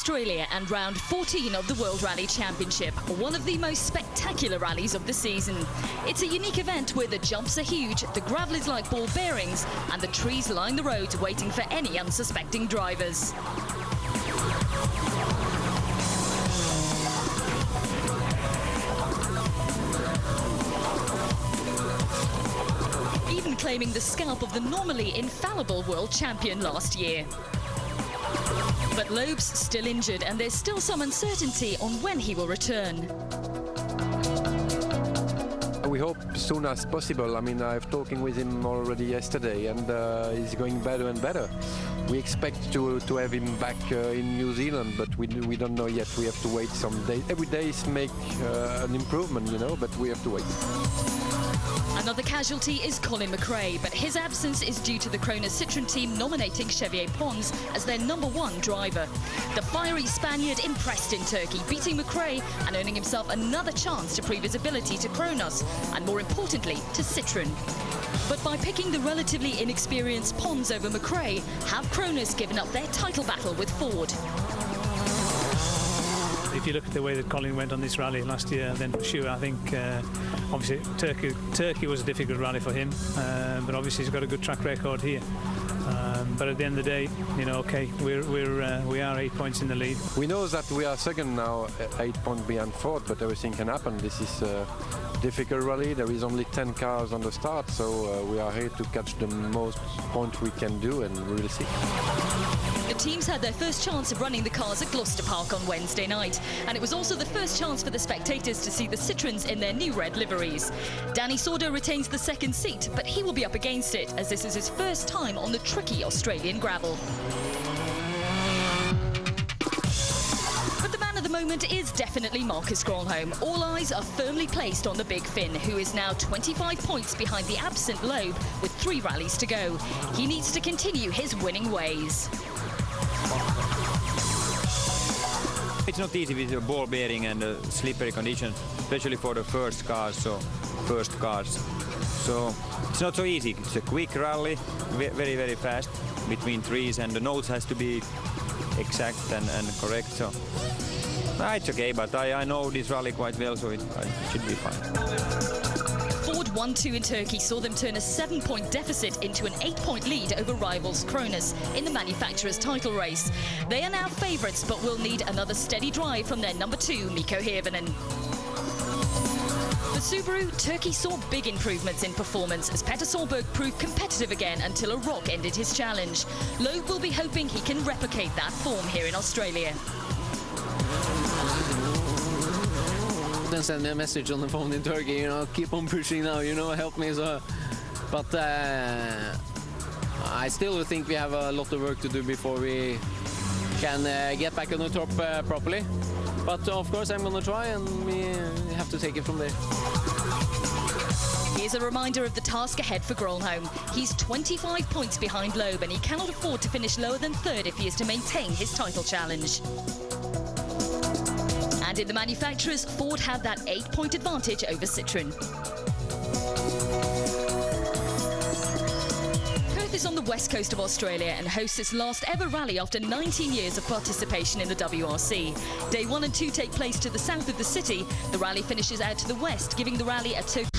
Australia and round 14 of the World Rally Championship, one of the most spectacular rallies of the season. It's a unique event where the jumps are huge, the gravel is like ball bearings, and the trees line the roads waiting for any unsuspecting drivers. Even claiming the scalp of the normally infallible world champion last year. But Loeb's still injured and there's still some uncertainty on when he will return. We hope as soon as possible. I mean, I've talking with him already yesterday and he's going better and better. We expect to have him back in New Zealand, but we don't know yet. We have to wait some days. Every day make an improvement, you know, but we have to wait. Another casualty is Colin McRae, but his absence is due to the Kroner Citroën team nominating Xavier Pons as their #1 driver. The fiery Spaniard impressed in Turkey, beating McRae and earning himself another chance to prove his ability to Kronos, and more importantly, to Citroën. But by picking the relatively inexperienced Pons over McRae, have Kronos given up their title battle with Ford? If you look at the way that Colin went on this rally last year, then for sure, I think obviously Turkey was a difficult rally for him, but obviously he's got a good track record here. But at the end of the day, you know, okay, we are 8 points in the lead. We know that we are second now, 8 points behind Ford, but everything can happen. This is a difficult rally. There is only 10 cars on the start, so we are here to catch the most points we can do, and we will see. The teams had their first chance of running the cars at Gloucester Park on Wednesday night, and it was also the first chance for the spectators to see the Citroëns in their new red liveries. Danny Sordo retains the second seat, but he will be up against it, as this is his first time on the tricky Australian gravel. But the man of the moment is definitely Marcus Gronholm. All eyes are firmly placed on the big Finn, who is now 25 points behind the absent Loeb with 3 rallies to go. He needs to continue his winning ways. It's not easy with the ball bearing and slippery conditions, especially for the first cars. So it's not so easy. It's a quick rally, very, very fast between trees, and the notes has to be exact and correct. So it's okay, but I know this rally quite well, so it should be fine. Ford 1-2 in Turkey saw them turn a 7-point deficit into an 8-point lead over rivals Kronos in the manufacturer's title race. They are now favourites, but will need another steady drive from their #2, Mikko Hirvonen. For Subaru, Turkey saw big improvements in performance as Petter Solberg proved competitive again until a rock ended his challenge. Loeb will be hoping he can replicate that form here in Australia. Then send me a message on the phone in Turkey, you know, keep on pushing now, you know, help me. So, but I still think we have a lot of work to do before we can get back on the top properly. But of course I'm going to try, and we have to take it from there. Here's a reminder of the task ahead for Gronholm. He's 25 points behind Loeb, and he cannot afford to finish lower than 3rd if he is to maintain his title challenge. And in the manufacturers, Ford have that 8-point advantage over Citroën. Perth is on the west coast of Australia and hosts its last ever rally after 19 years of participation in the WRC. Day 1 and 2 take place to the south of the city. The rally finishes out to the west, giving the rally a total.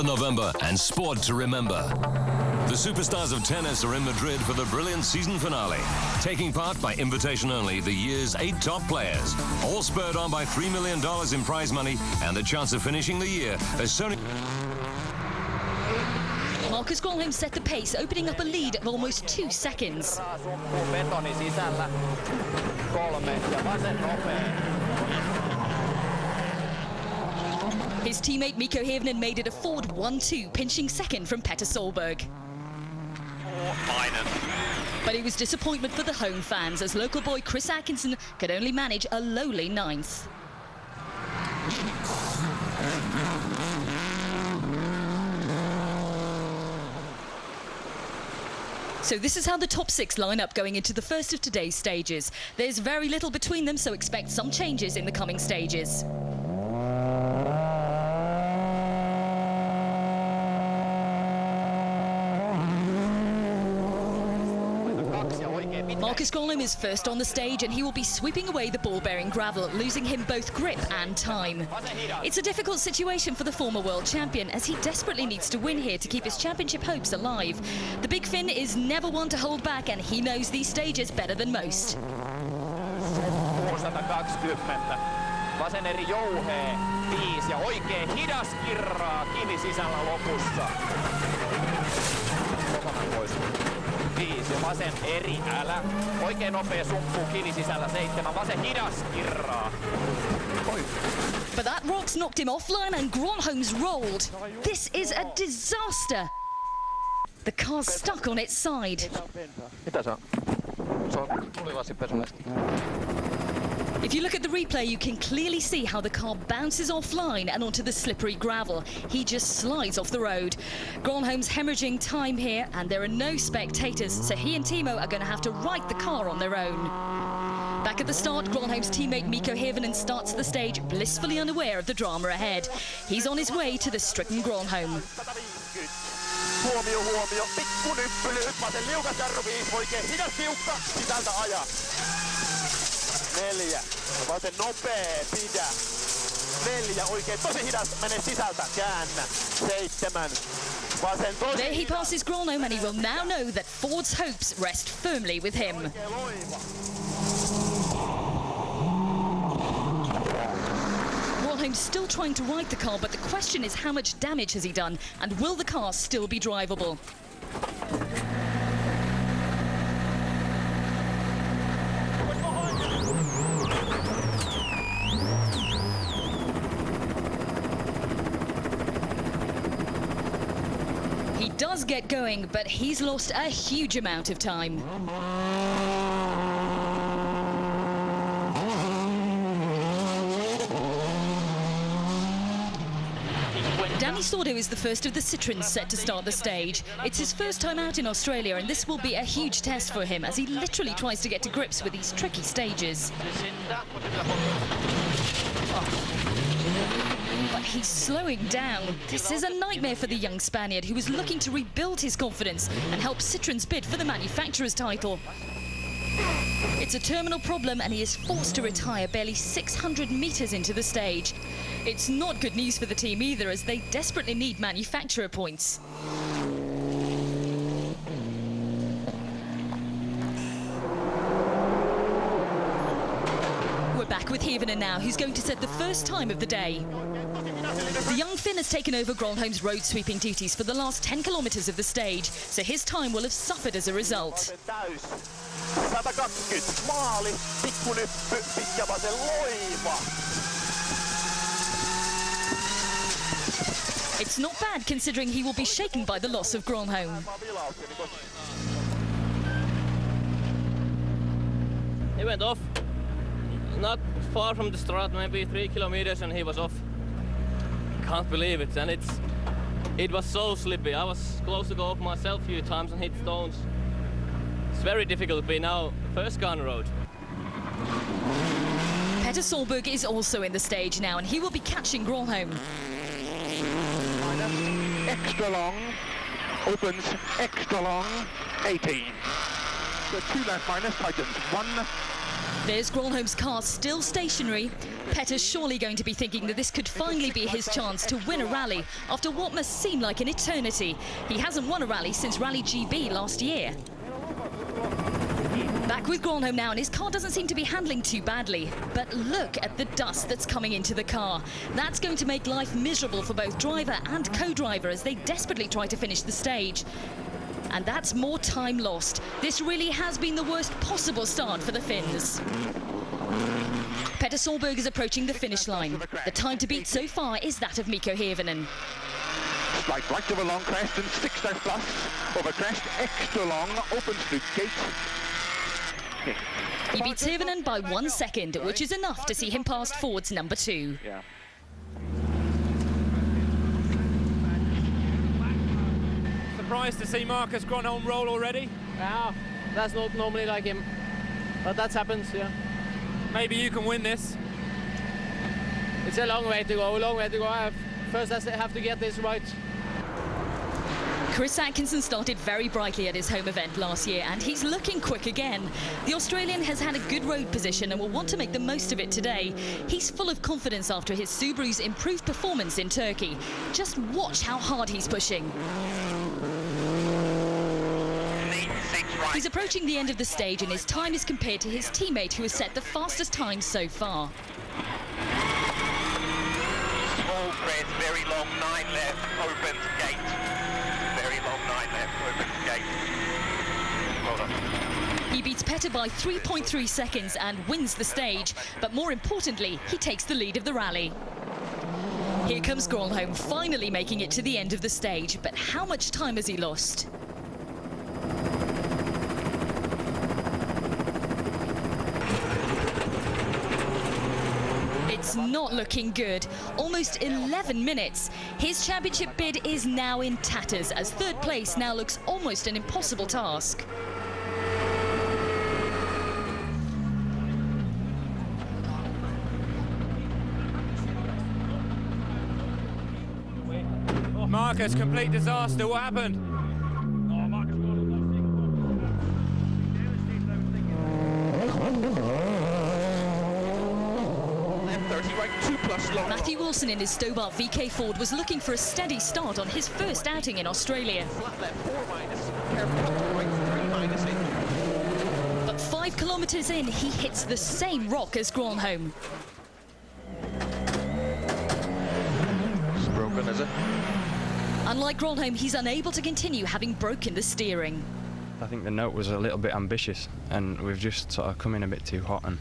November, and sport to remember. The superstars of tennis are in Madrid for the brilliant season finale. Taking part by invitation only, the year's 8 top players. All spurred on by $3 million in prize money and the chance of finishing the year as Sony... Marcus Gronholm set the pace, opening up a lead of almost 2 seconds. His teammate Mikko Hirvonen made it a Ford 1-2, pinching second from Petter Solberg. But it was disappointment for the home fans as local boy Chris Atkinson could only manage a lowly 9th. So this is how the top 6 line up going into the first of today's stages. There's very little between them, so expect some changes in the coming stages. Marcus Gronholm is first on the stage and he will be sweeping away the ball-bearing gravel, losing him both grip and time. It's a difficult situation for the former world champion as he desperately needs to win here to keep his championship hopes alive. The big Finn is never one to hold back and he knows these stages better than most. 620. Vasen eri jouhee, 5 ja oikein hidas kirraa kivi sisällä lopussa. Kokonaan pois. 5 ja vasen eri älä. Oikein nopea sumppuu kivi sisällä 7. Vasen hidas kirraa. But that rock's knocked him offline and Gronholm's rolled. This is a disaster. The car's stuck on its side. Mitä se on? Se on tulilasipesulaista. If you look at the replay, you can clearly see how the car bounces offline and onto the slippery gravel. He just slides off the road. Gronholm's hemorrhaging time here, and there are no spectators, so he and Timo are going to have to right the car on their own. Back at the start, Gronholm's teammate Mikko Hirvonen starts the stage, blissfully unaware of the drama ahead. He's on his way to the stricken Gronholm. Huomio, huomio, pikku nyppely, vasen liukas jarru 5, oikein hidas tiukka, sisältä aja. 4, vasen nopee, pidä. 4, oikein tosi hidas, mene sisältä, käännä. 7, vasen tosi There he passes Gronholm and he will now know that Ford's hopes rest firmly with him. Gronholm's still trying to right the car, but the question is how much damage has he done and will the car still be drivable? He does get going, but he's lost a huge amount of time. Danny Sordo is the first of the Citroens set to start the stage. It's his first time out in Australia and this will be a huge test for him as he literally tries to get to grips with these tricky stages. But he's slowing down. This is a nightmare for the young Spaniard who is looking to rebuild his confidence and help Citroen's bid for the manufacturer's title. It's a terminal problem and he is forced to retire barely 600 metres into the stage. It's not good news for the team either as they desperately need manufacturer points. We're back with Hirvonen now, who's going to set the first time of the day. The young Finn has taken over Gronholm's road sweeping duties for the last 10 kilometres of the stage, so his time will have suffered as a result. 120, maali, pikku nyppy, pitkä vasen loiva. It's not bad considering he will be shaken by the loss of Gronholm. He went off, not far from the start, maybe 3 kilometers, and he was off. Can't believe it, and it was so slippy. I was close to go off myself a few times and hit stones. It's very difficult to be now first car on the road. Petter Solberg is also in the stage now and he will be catching Gronholm. Extra long, opens extra long, 18. So 2 left minus, tightens 1. There's Gronholm's car still stationary. Petter's surely going to be thinking that this could finally be his chance to win a rally after what must seem like an eternity. He hasn't won a rally since Rally GB last year. Back with Gronholm now, and his car doesn't seem to be handling too badly. But look at the dust that's coming into the car. That's going to make life miserable for both driver and co-driver as they desperately try to finish the stage. And that's more time lost. This really has been the worst possible start for the Finns. Petter Solberg is approaching the finish line. The time to beat so far is that of Mikko Hirvonen. Slide right over long crest and 6 left plus. Over crest, extra long, opens to gate. He beats Hirvonen by 1 second, which is enough to see him past Ford's number 2. Yeah. Surprised to see Marcus Gronholm roll already? Yeah, that's not normally like him, but that happens, yeah. Maybe you can win this. It's a long way to go, First I have to get this right. Chris Atkinson started very brightly at his home event last year, and he's looking quick again. The Australian has had a good road position and will want to make the most of it today. He's full of confidence after his Subaru's improved performance in Turkey. Just watch how hard he's pushing. He's approaching the end of the stage, and his time is compared to his teammate who has set the fastest time so far. Small crest, very long, 9 left, opens gate. Very long, 9 left, opens gate. Well done. He beats Petter by 3.3 seconds and wins the stage, but more importantly, he takes the lead of the rally. Here comes Gronholm, finally making it to the end of the stage, but how much time has he lost? It's not looking good. Almost 11 minutes. His championship bid is now in tatters, as third place now looks almost an impossible task. Marcus, complete disaster. What happened? 2+ long. Matthew Wilson in his Stobart VK Ford was looking for a steady start on his first outing in Australia. Flat left 4 minus. Careful, right 3 minus in. But 5 kilometres in, he hits the same rock as Gronholm. It's broken, is it? Unlike Gronholm, he's unable to continue, having broken the steering. I think the note was a little bit ambitious, and we've just sort of come in a bit too hot, and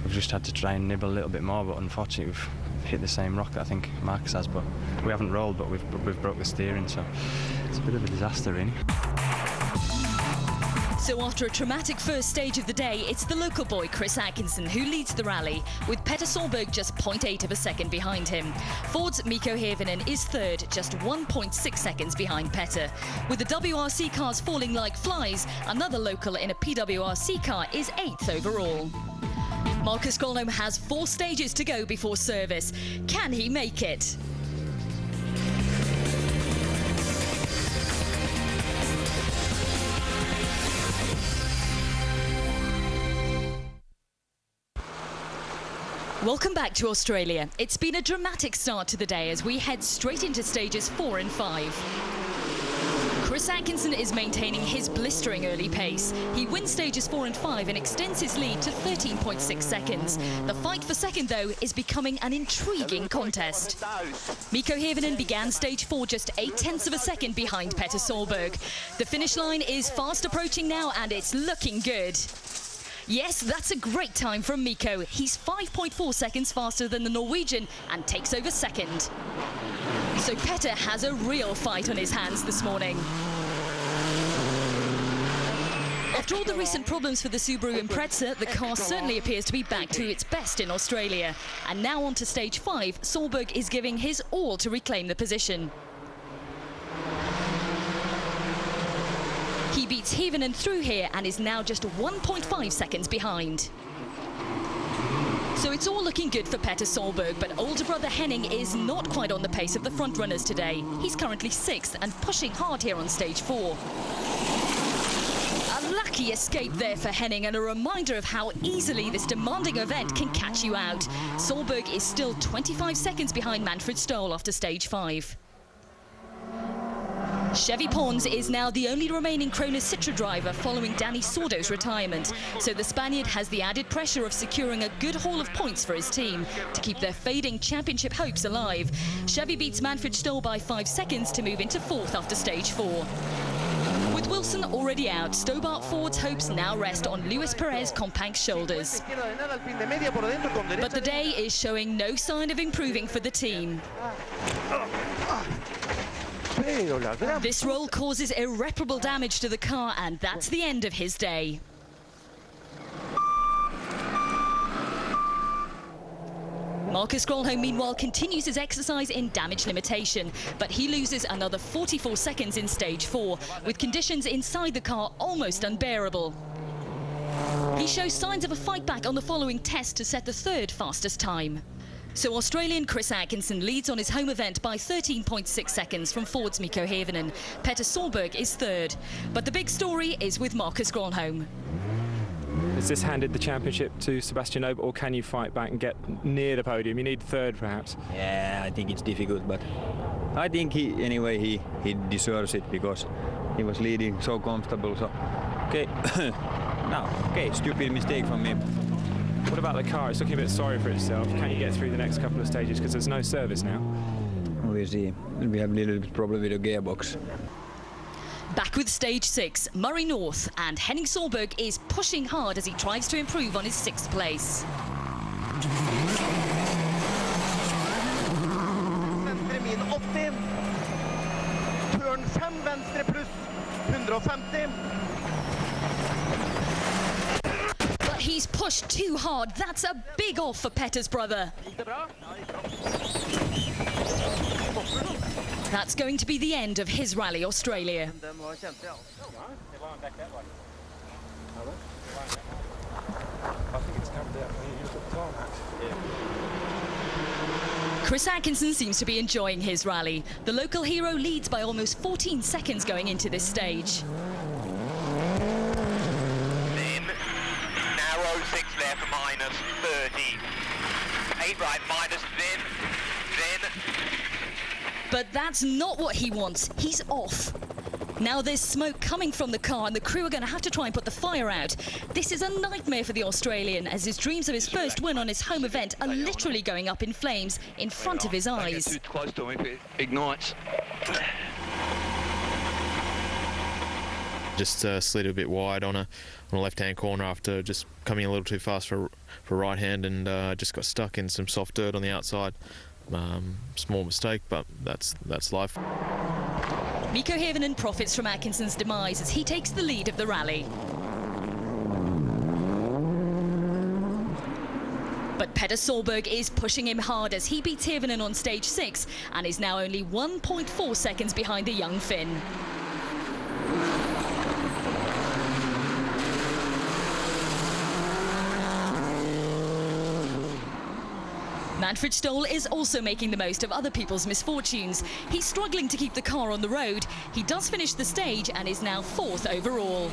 we've just had to try and nibble a little bit more, but unfortunately we've hit the same rock that I think Marcus has, but we haven't rolled, but we've broke the steering, so it's a bit of a disaster really. So after a traumatic first stage of the day, it's the local boy Chris Atkinson who leads the rally, with Petter Solberg just 0.8 of a second behind him. Ford's Mikko Hirvonen is third, just 1.6 seconds behind Petter. With the WRC cars falling like flies, another local in a PWRC car is 8th overall. Marcus Gronholm has 4 stages to go before service. Can he make it? Welcome back to Australia. It's been a dramatic start to the day as we head straight into stages 4 and 5. Chris Atkinson is maintaining his blistering early pace. He wins stages 4 and 5 and extends his lead to 13.6 seconds. The fight for second, though, is becoming an intriguing contest. Mikko Hirvonen began stage 4 just 0.8 of a second behind Petter Solberg. The finish line is fast approaching now, and it's looking good. Yes, that's a great time from Mikko. He's 5.4 seconds faster than the Norwegian and takes over second. So Petter has a real fight on his hands this morning. After all the recent problems for the Subaru Impreza, the car certainly appears to be back to its best in Australia. And now on to stage 5, Solberg is giving his all to reclaim the position. He beats Hirvonen through here and is now just 1.5 seconds behind. So it's all looking good for Petter Solberg, but older brother Henning is not quite on the pace of the front runners today. He's currently 6th and pushing hard here on stage 4. A lucky escape there for Henning, and a reminder of how easily this demanding event can catch you out. Solberg is still 25 seconds behind Manfred Stoll after stage 5. Chevy Pons is now the only remaining Kroner Citra driver following Danny Sordo's retirement, so the Spaniard has the added pressure of securing a good haul of points for his team to keep their fading championship hopes alive. Chevy beats Manfred Stoll by 5 seconds to move into 4th after stage 4. With Wilson already out, Stobart Ford's hopes now rest on Luis Perez Companct's shoulders. But the day is showing no sign of improving for the team. This roll causes irreparable damage to the car, and that's the end of his day. Marcus Gronholm, meanwhile, continues his exercise in damage limitation, but he loses another 44 seconds in stage 4, with conditions inside the car almost unbearable. He shows signs of a fight back on the following test to set the 3rd fastest time. So Australian Chris Atkinson leads on his home event by 13.6 seconds from Ford's Mikko Hirvonen. Petter Solberg is third. But the big story is with Marcus Gronholm. Has this handed the championship to Sebastian Loeb, or can you fight back and get near the podium? You need third, perhaps. Yeah, I think it's difficult, but I think he deserves it because he was leading so comfortable. So, okay, stupid mistake from me. What about the car? It's looking a bit sorry for itself. Can you get through the next couple of stages? Because there's no service now. We see. We have a little bit problem with the gearbox. Back with stage 6, Murray North, and Henning Solberg is pushing hard as he tries to improve on his 6th place. Venstre min 80. Turn 5 venstre pluss 150. But he's pushed too hard. That's a big off for Petter's brother. That's going to be the end of his Rally Australia. Chris Atkinson seems to be enjoying his rally. The local hero leads by almost 14 seconds going into this stage. Then, narrow 6 left, minus 30. 8 right, minus then. But that's not what he wants. He's off. Now there's smoke coming from the car and the crew are going to have to try and put the fire out. This is a nightmare for the Australian as his dreams of his first win on his home event are literally going up in flames in front of his eyes. Don't get too close to him if it ignites. Just slid a bit wide on a left-hand corner after just coming a little too fast for right hand, and just got stuck in some soft dirt on the outside. Small mistake, but that's life. Mikko Hirvonen profits from Atkinson's demise as he takes the lead of the rally. But Petter Solberg is pushing him hard as he beats Hirvonen on stage 6 and is now only 1.4 seconds behind the young Finn. Manfred Stoll is also making the most of other people's misfortunes. He's struggling to keep the car on the road. He does finish the stage and is now 4th overall.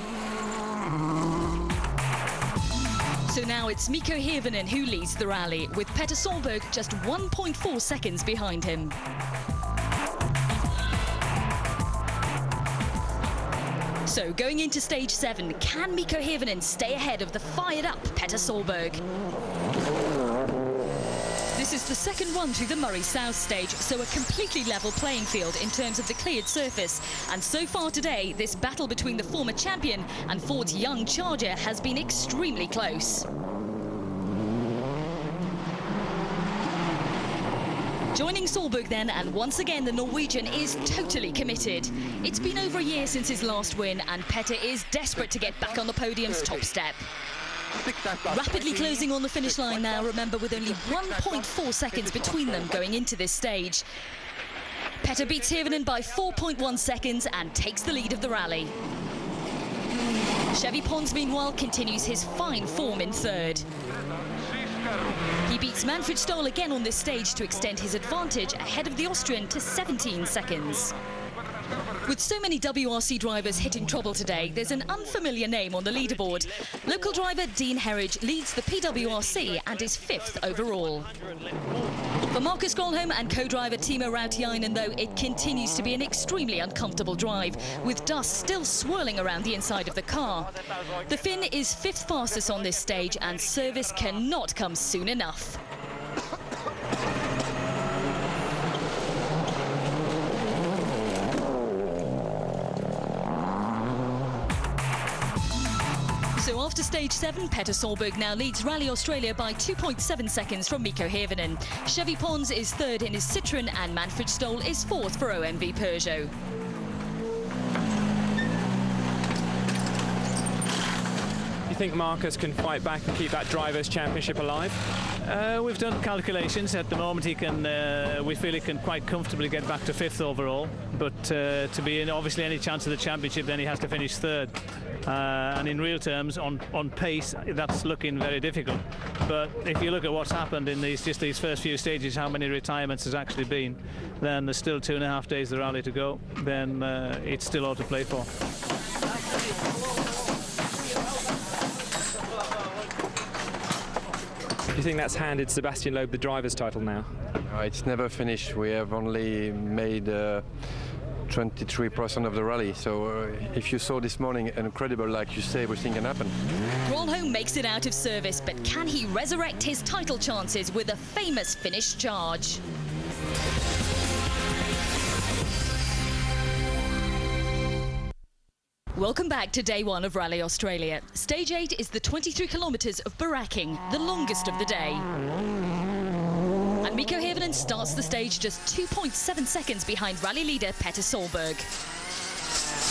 So now it's Mikko Hirvonen who leads the rally, with Petter Solberg just 1.4 seconds behind him. So going into stage 7, can Mikko Hirvonen stay ahead of the fired-up Petter Solberg? This is the second run through the Murray South stage, so a completely level playing field in terms of the cleared surface. And so far today, this battle between the former champion and Ford's young charger has been extremely close. Joining Solberg then, and once again the Norwegian is totally committed. It's been over a year since his last win, and Petter is desperate to get back on the podium's top step. Rapidly closing on the finish line now, remember, with only 1.4 seconds between them going into this stage. Petter beats Hirvonen by 4.1 seconds and takes the lead of the rally. Chevy Pons, meanwhile, continues his fine form in 3rd. He beats Manfred Stoll again on this stage to extend his advantage ahead of the Austrian to 17 seconds. With so many WRC drivers hitting trouble today, there's an unfamiliar name on the leaderboard. Local driver Dean Herridge leads the PWRC and is 5th overall. For Marcus Gronholm and co-driver Timo Rautiainen, though, it continues to be an extremely uncomfortable drive, with dust still swirling around the inside of the car. The Finn is 5th fastest on this stage, and service cannot come soon enough. So after stage 7, Petter Solberg now leads Rally Australia by 2.7 seconds from Mikko Hirvonen. Chevy Pons is 3rd in his Citroën and Manfred Stoll is 4th for OMV Peugeot. you think Marcus can fight back and keep that Drivers' Championship alive? We've done calculations. At the moment, he can. We feel he can quite comfortably get back to 5th overall. But to be in obviously any chance of the championship, then he has to finish 3rd. And in real terms, on pace, that's looking very difficult. But if you look at what's happened in these first few stages, how many retirements has actually been, then there's still 2.5 days of the rally to go. Then it's still all to play for. Do you think that's handed Sebastian Loeb the driver's title now? It's never finished. We have only made 23% of the rally. So if you saw this morning, incredible, like you say, everything can happen. Gronholm makes it out of service, but can he resurrect his title chances with a famous finish charge? Welcome back to day 1 of Rally Australia. Stage 8 is the 23 kilometres of barracking, the longest of the day. And Mikko Hirvonen starts the stage just 2.7 seconds behind rally leader Petter Solberg.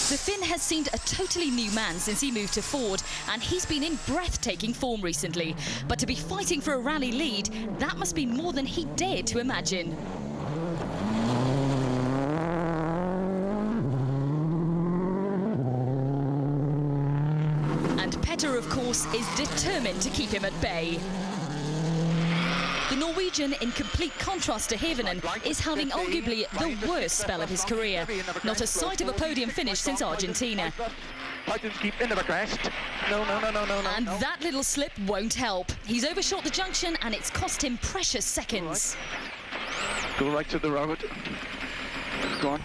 The Finn has seemed a totally new man since he moved to Ford, and he's been in breathtaking form recently. But to be fighting for a rally lead, that must be more than he dared to imagine. And Petter, of course, is determined to keep him at bay. The Norwegian, in complete contrast to Hirvonen, is having arguably the worst spell of his career. Not a sight of a podium finish since Argentina. And that little slip won't help. He's overshot the junction and it's cost him precious seconds. Go right to the road. Go on.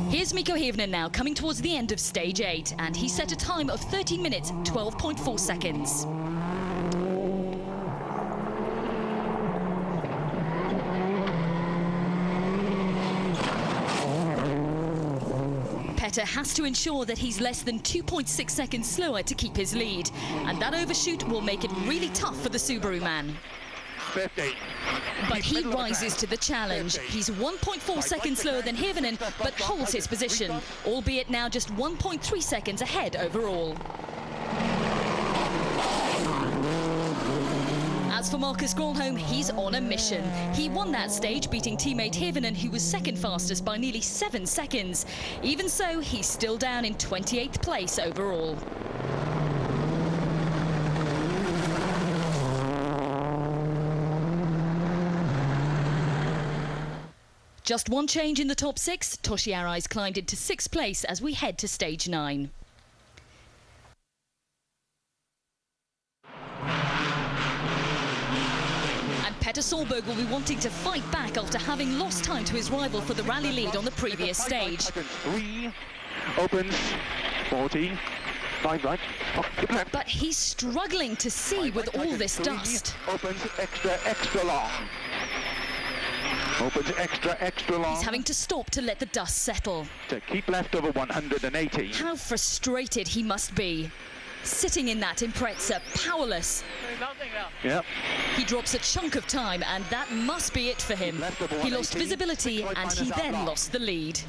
Here's Mikko Hirvonen now, coming towards the end of stage 8, and he set a time of 13 minutes, 12.4 seconds. Petter has to ensure that he's less than 2.6 seconds slower to keep his lead, and that overshoot will make it really tough for the Subaru man. 50. But he rises to the challenge. He's 1.4 seconds slower than Hirvonen, but holds his position, albeit now just 1.3 seconds ahead overall. As for Marcus Gronholm, he's on a mission. He won that stage, beating teammate Hirvonen, who was second fastest by nearly 7 seconds. Even so, he's still down in 28th place overall. Just one change in the top 6. Toshi Arai's climbed into 6th place as we head to stage 9. Petter Solberg will be wanting to fight back after having lost time to his rival for the rally lead on the previous stage. 3 opens 40. 5 right. But he's struggling to see with all this dust. Opens extra long. Opens extra long. He's having to stop to let the dust settle. To keep left over 180. How frustrated he must be. Sitting in that Impreza, powerless. Yep. He drops a chunk of time, and that must be it for him. He lost visibility, and he then lost the lead.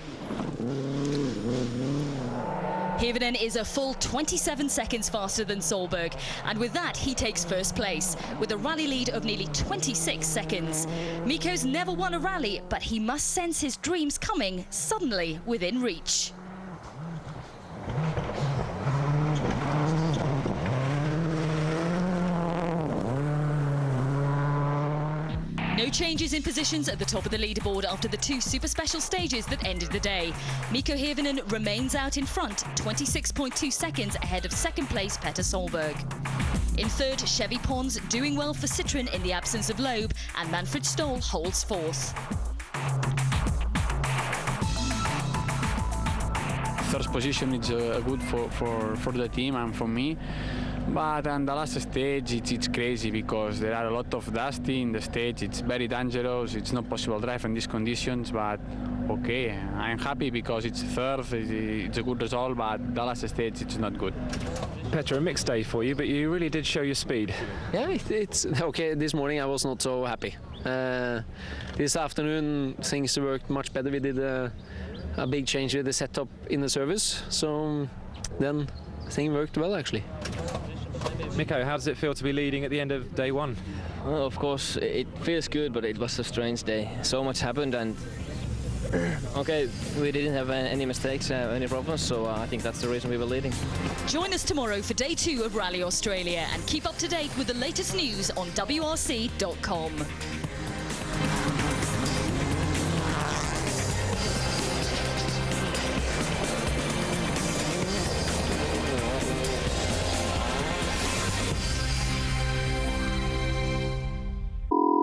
Hirvonen is a full 27 seconds faster than Solberg, and with that he takes first place, with a rally lead of nearly 26 seconds. Mikko's never won a rally, but he must sense his dreams coming suddenly within reach. No changes in positions at the top of the leaderboard after the 2 super special stages that ended the day. Mikko Hirvonen remains out in front, 26.2 seconds ahead of second place Petter Solberg. In third, Chevy Pons doing well for Citroën in the absence of Loeb, and Manfred Stoll holds fourth. First position is good for the team and for me. But on the last stage, it's crazy because there are a lot of dust in the stage. It's very dangerous. It's not possible to drive in these conditions. But okay, I'm happy because it's third. It's a good result. But the last stage, it's not good. Petter, a mixed day for you, but you really did show your speed. Yeah, it's okay. This morning I was not so happy. This afternoon things worked much better. We did a big change with the setup in the service, so then things worked well actually. Miko, how does it feel to be leading at the end of day one? Well, of course, it feels good, but it was a strange day. So much happened, and okay, we didn't have any mistakes, any problems, so I think that's the reason we were leading. Join us tomorrow for day 2 of Rally Australia and keep up to date with the latest news on WRC.com.